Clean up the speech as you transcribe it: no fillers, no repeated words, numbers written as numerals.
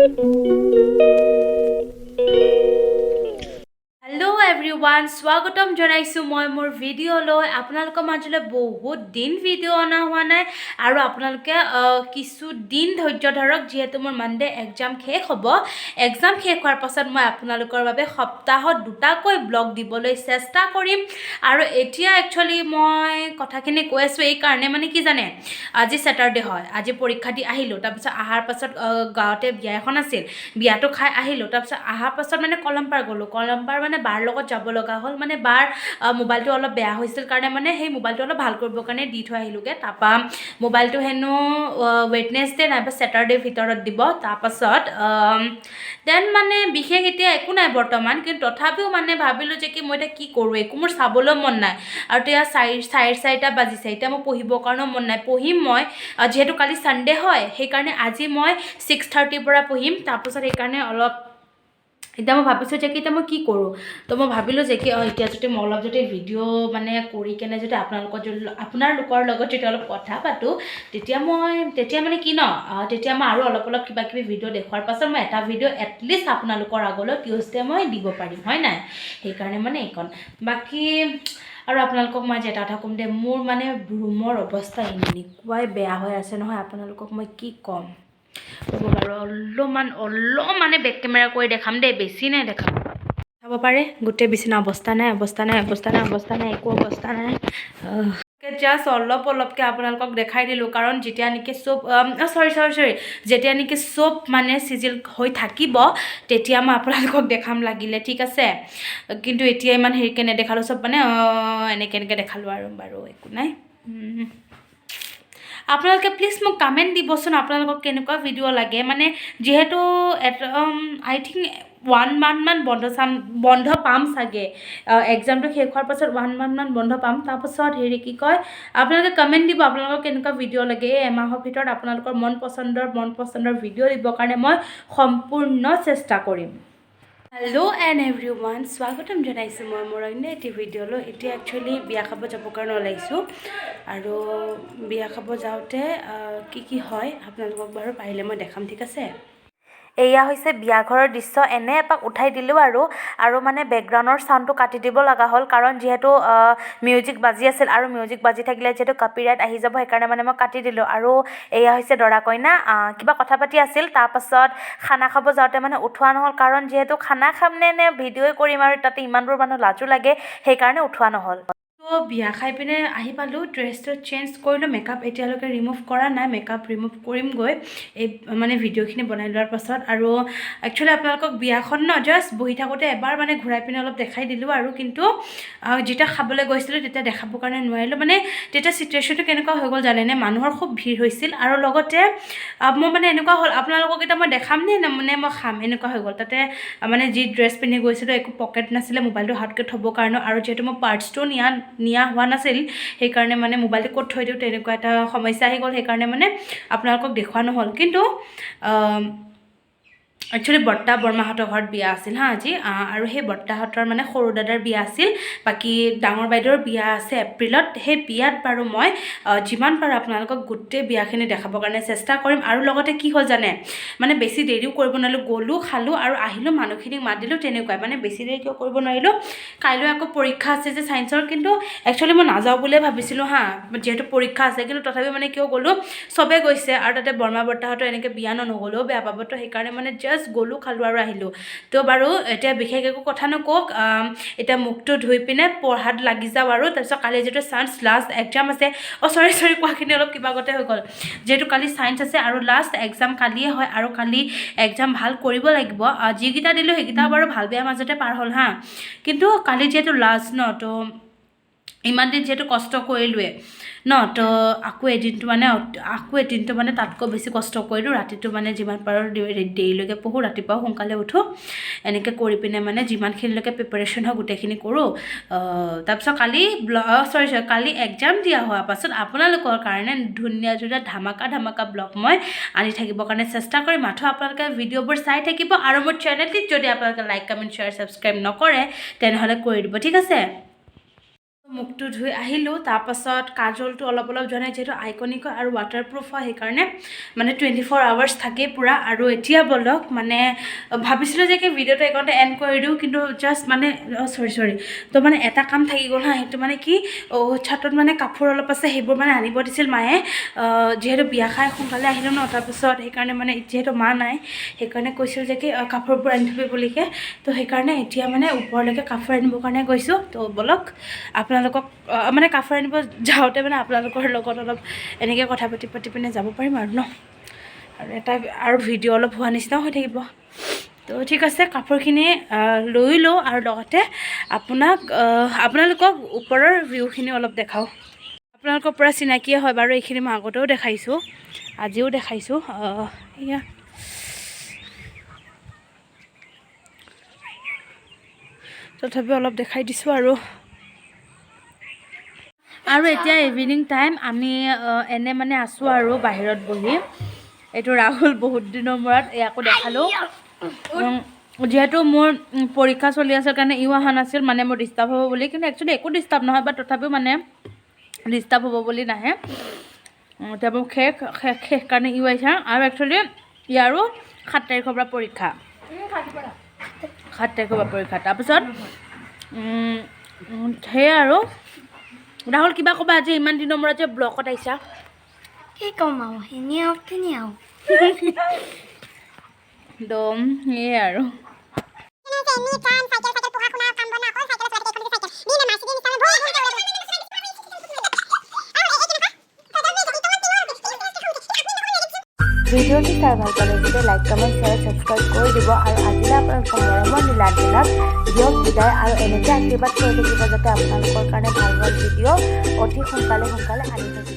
Hello everyone, স্বাগতম জনাইছো মই মোৰ ভিডিও লৈ আপোনালোকৰ মাজলৈ বহুত দিন ভিডিও অনা হোৱা নাই আৰু আপোনালোকে কিছু দিন ধৈৰ্য ধৰক যেহেতু মোৰ মানডে এক্সাম শেষ হ'ব এক্সাম শেষ হোৱাৰ পাছত মই আপোনালোকৰ বাবে সপ্তাহত দুটাকৈ ব্লগ দিবলৈ চেষ্টা কৰিম আৰু এতিয়া একচুয়ালি মই কথাখিনি কৈ আছো এই কাৰণে মানে কি জানে আজি স্যাটাৰডে হয় আজি পৰীক্ষা দি আহিলো তাৰ পিছত আহাৰ পাছত গাঁৱতে বিয়া এখন আছিল বিয়াটো খাই আহিলো তাৰ পিছত আহাৰ পাছত মানে কলমপাৰ গলো কলমপাৰ মানে বাৰ লগত যাব লগা হ'ল মানে বাৰ মোবাইলটো অলপ বেয়া হৈছিল কাৰণে মানে সেই মোবাইলটো অলপ ভাল কৰিবৰ কাৰণে দি থৈ আহিলোগে তাপা মোবাইলটো হেনো ওয়েডনেসডে নাইবা স্যাটাৰডে ভিতৰত দিব তাৰপাছত দেন মানে বিশেষ এতিয়া একো নাই বৰ্তমান কিন্তু তথাপিও মানে ভাবিলো যে কি মই এটা কি কৰোঁ একো মোৰ চাবলৈ মন নাই আৰু এতিয়া 4:30 বাজিছে এতিয়া মই পঢ়িবৰ কাৰণে মন নাই পঢ়িম মই যেহেতু কালি সানডে হয় সেইকাৰণে আজি মই 6:30 পৰা পঢ়িম তাৰপাছত সেইকাৰণে অলপ এতিয়া মই ভাবিছোঁ যে কি এতিয়া মই কি কৰোঁ তো মই ভাবিলোঁ যে কি এতিয়া যদি মই অলপ যদি ভিডিঅ' মানে কৰি কেনে যদি আপোনালোকৰ লগত যদি অলপ কথা পাতোঁ তেতিয়া মানে কি ন তেতিয়া মই আৰু অলপ কিবা কিবি ভিডিঅ' দেখুৱাৰ পাছত মই এটা ভিডিঅ' এটলিষ্ট আপোনালোকৰ আগলৈ টিউজডে মই দিব পাৰিম হয় নাই সেইকাৰণে মানে এইখন বাকী আৰু আপোনালোকক মই এটা কথা ক'ম দে মোৰ মানে ৰুমৰ অৱস্থা এনেকুৱাই বেয়া হৈ আছে নহয় আপোনালোকক মই কি ক'ম ৰ'ব বাৰু অলপমানে বেক কেমেৰা কৰি দেখাম দেই বেছি নাই দেখাম চাব পাৰে গোটেই বিচনা অৱস্থা নাই একো অৱস্থা নাই জাষ্ট অলপকৈ আপোনালোকক দেখাই দিলোঁ কাৰণ যেতিয়া নেকি চব চৰি যেতিয়া নেকি চব মানে চিজিল হৈ থাকিব তেতিয়া মই আপোনালোকক দেখাম লাগিলে ঠিক আছে কিন্তু এতিয়া ইমান হেৰিকৈ নেদেখালোঁ চব মানে এনেকৈ দেখালোঁ আৰু বাৰু একো নাই আপোনালোকে প্লিজ মোক কমেণ্ট দিবচোন আপোনালোকক কেনেকুৱা ভিডিঅ' লাগে মানে যিহেতু আই থিংক 1 month মান বন্ধ পাম চাগে এক্সামটো শেষ হোৱাৰ পাছত 1 month মান বন্ধ পাম তাৰপাছত হেৰি কি কয় আপোনালোকে কমেণ্ট দিব আপোনালোকক কেনেকুৱা ভিডিঅ' লাগে এই এমাহৰ ভিতৰত আপোনালোকৰ মন পচন্দৰ ভিডিঅ' দিবৰ কাৰণে মই সম্পূৰ্ণ চেষ্টা কৰিম হেল্ল' এণ্ড এভৰিৱান স্বাগতম জনাইছোঁ মই মোৰ অন্য এটি ভিডিঅ'লৈ এতিয়া একচুৱেলি বিয়া খাব যাবৰ কাৰণে ওলাইছোঁ আৰু বিয়া খাব যাওঁতে কি হয় আপোনালোকক বাৰু পাৰিলে মই দেখাম ঠিক আছে এয়া হৈছে বিয়া ঘৰৰ দৃশ্য এনে এপাক উঠাই দিলোঁ আৰু মানে বেকগ্ৰাউণ্ডৰ চাউণ্ডটো কাটি দিব লগা হ'ল কাৰণ যিহেতু মিউজিক বাজি আছিল আৰু মিউজিক বাজি থাকিলে যিহেতু কপিৰাইট আহি যাব সেইকাৰণে মানে মই কাটি দিলোঁ আৰু এয়া হৈছে দৰা কইনা কিবা কথা পাতি আছিল তাৰপাছত খানা খাব যাওঁতে মানে উঠোৱা নহ'ল কাৰণ যিহেতু খানা খাম নে ভিডিঅ'ই কৰিম আৰু তাতে ইমানবোৰ মানুহ লাজো লাগে সেইকাৰণে উঠোৱা নহ'ল তো বিয়া খাই পিনে আহি পালোঁ ড্ৰেছটো চেঞ্জ কৰিলোঁ মেকআপ এতিয়ালৈকে ৰিমুভ কৰা নাই মেকআপ ৰিমুভ কৰিমগৈ এই মানে ভিডিঅ'খিনি বনাই লোৱাৰ পাছত আৰু একচুৱেলি আপোনালোকক বিয়াখন ন জাষ্ট বহি থাকোঁতে এবাৰ মানে ঘূৰাই পিনে অলপ দেখাই দিলোঁ আৰু কিন্তু যেতিয়া খাবলৈ গৈছিলোঁ তেতিয়া দেখাবৰ কাৰণে নোৱাৰিলোঁ মানে তেতিয়া চিটুৱেশ্যনটো কেনেকুৱা হৈ গ'ল জানেনে মানুহৰ খুব ভিৰ হৈছিল আৰু লগতে মোৰ মানে এনেকুৱা হ'ল আপোনালোকক এতিয়া মই দেখাম নে মানে মই খাম এনেকুৱা হৈ গ'ল তাতে মানে যি ড্ৰেছ পিন্ধি গৈছিলোঁ একো পকেট নাছিলে মোবাইলটো হাতকৈ থ'বৰ কাৰণে আৰু যিহেতু মই পাৰ্চটো নিয়া হোৱা নাছিল সেইকাৰণে মানে মোবাইলটো ক'ত থৈ দিওঁ তেনেকুৱা এটা সমস্যা আহি গ'ল সেইকাৰণে মানে আপোনালোকক দেখুওৱা নহ'ল কিন্তু একচুৱেলি বৰ্তা বৰমাহঁতৰ ঘৰত বিয়া আছিল আজি আৰু সেই বৰ্তাহঁতৰ মানে সৰু দাদাৰ বিয়া আছিল বাকী ডাঙৰ বাইদেউৰ বিয়া আছে এপ্ৰিলত সেই বিয়াত বাৰু মই যিমান পাৰোঁ আপোনালোকক গোটেই বিয়াখিনি দেখাবৰ কাৰণে চেষ্টা কৰিম আৰু লগতে কি হ'ল জানে মানে বেছি দেৰিও কৰিব নোৱাৰিলোঁ গ'লোঁ খালোঁ আৰু আহিলোঁ মানুহখিনিক মাত দিলোঁ তেনেকুৱাই মানে বেছি দেৰি কিয় কৰিব নোৱাৰিলোঁ কাইলৈ আকৌ পৰীক্ষা আছে যে ছায়েন্সৰ কিন্তু একচুৱেলি মই নাযাওঁ বুলিয়ে ভাবিছিলোঁ যিহেতু পৰীক্ষা আছে কিন্তু তথাপি মানে কিয় গ'লোঁ চবে গৈছে আৰু তাতে বৰমা বৰ্তাহঁতৰ এনেকৈ বিয়া নগ'লেও বেয়া পাব তো সেইকাৰণে মানে জাষ্ট গ'লোঁ খালোঁ আৰু আহিলোঁ তো বাৰু এতিয়া বিশেষ একো কথা নকওক এতিয়া মুখটো ধুই পিনে পঢ়াত লাগি যাওঁ আৰু তাৰপিছত কালি যিহেতু ছায়েন্স লাষ্ট এক্সাম আছে চৰি কোৱাখিনি অলপ কিবাগতে হৈ গ'ল যিহেতু কালি ছায়েন্স আছে আৰু লাষ্ট এক্সাম কালিয়ে হয় আৰু কালি এক্সাম ভাল কৰিব লাগিব যিকেইটা দিলোঁ সেইকেইটা বাৰু ভাল বেয়া মাজতে পাৰ হ'ল কিন্তু কালি যিহেতু লাষ্ট ন তো ইমান দিন যিহেতু কষ্ট কৰিলোৱে ন তো আকৌ এদিনটো মানে তাতকৈ বেছি কষ্ট কৰিলোঁ ৰাতিটো মানে যিমান পাৰোঁ দেৰিলৈকে পঢ়োঁ ৰাতিপুৱাও সোনকালে উঠোঁ এনেকৈ কৰি পিনে মানে যিমানখিনিলৈকে প্ৰিপাৰেশ্যন হয় গোটেইখিনি কৰোঁ তাৰপিছত কালি এক্সাম দিয়া হোৱাৰ পাছত আপোনালোকৰ কাৰণে ধুনীয়া ধামাকা ব্লগ মই আনি থাকিবৰ কাৰণে চেষ্টা কৰিম মাথো আপোনালোকে ভিডিঅ'বোৰ চাই থাকিব আৰু মোৰ চেনেলটিত যদি আপোনালোকে লাইক কমেণ্ট শ্বেয়াৰ ছাবস্ক্ৰাইব নকৰে তেনেহ'লে কৰি দিব ঠিক আছে মুখটো ধুই আহিলোঁ তাৰপাছত কাজলটো অলপ যোৱা নাই যিহেতু আইকনিক আৰু ৱাটাৰপ্ৰুফ হয় সেইকাৰণে মানে 24 আৱাৰ্ছ থাকে পূৰা আৰু এতিয়া বলক মানে ভাবিছিলোঁ যে কি ভিডিঅ'টো এইকণতে এণ্ড কৰি দিওঁ কিন্তু জাষ্ট মানে চৰি তো মানে এটা কাম থাকি গ'ল হা সেইটো মানে কি ছাতত মানে কাপোৰ অলপ আছে সেইবোৰ মানে আনিব দিছিল মায়ে যিহেতু বিয়া খাই সোনকালে আহিলোঁ ন তাৰপিছত সেইকাৰণে মানে যিহেতু মা নাই সেইকাৰণে কৈছিল যে কি কাপোৰবোৰ আনি থবি বুলিকে তো সেইকাৰণে এতিয়া মানে ওপৰলৈকে কাপোৰ আনিবৰ কাৰণে গৈছোঁ তো বলক আপোনালোকক মানে কাপোৰ আনিব যাওঁতে মানে আপোনালোকৰ লগত অলপ এনেকৈ কথা পাতি পিনে যাব পাৰিম আৰু ন আৰু এটা আৰু ভিডিঅ' অলপ হোৱা নিচিনাও হৈ থাকিব তো ঠিক আছে কাপোৰখিনি লৈ লওঁ আৰু লগতে আপোনালোকক ওপৰৰ ভিউখিনি অলপ দেখাওঁ আপোনালোকৰ পৰা চিনাকিয়ে হয় বাৰু এইখিনি মই আগতেও দেখাইছোঁ আজিও দেখাইছোঁ এয়া তথাপিও অলপ দেখাই দিছোঁ আৰু এতিয়া ইভিনিং টাইম আমি এনে মানে আছোঁ আৰু বাহিৰত বহি এইটো ৰাহুল বহুত দিনৰ মূৰত ইয়াকো দেখালোঁ যিহেতু মোৰ পৰীক্ষা চলি আছে কাৰণে ইও অহা নাছিল মানে মোৰ ডিষ্টাৰ্ব হ'ব বুলি কিন্তু একচুৱেলি একো ডিষ্টাৰ্ব নহয় বা তথাপিও মানে ডিষ্টাৰ্ব হ'ব বুলি নাহে এতিয়া মোৰ শেষ কাৰণে ইও আহিছে আৰু একচুৱেলি ইয়াৰো 7 তাৰিখৰ পৰা পৰীক্ষা 7 তাৰিখৰ পৰা পৰীক্ষা তাৰপিছত সেয়াই আৰু ৰাহুল কিবা ক'বা আজি ইমান দিনৰ মূৰত যে ব্লগত আহিছা কি ক'ম আৰু এনেই আৰু কেনে আৰু দম সেয়াই আৰু ভিডিঅ'টি চাই ভাল পালে যদি লাইক কমেণ্ট শ্বেয়াৰ ছাবস্ক্ৰাইব কৰি দিব আৰু আজিলৈ আপোনালোকৰ মৰমৰ নীলাঞ্জনাক দিয়ক বিদায় আৰু এনেকৈ আশীৰ্বাদ কৰি থাকিব যাতে আপোনালোকৰ কাৰণে ভাল ভিডিঅ' অতি সোনকালে আনি থাকে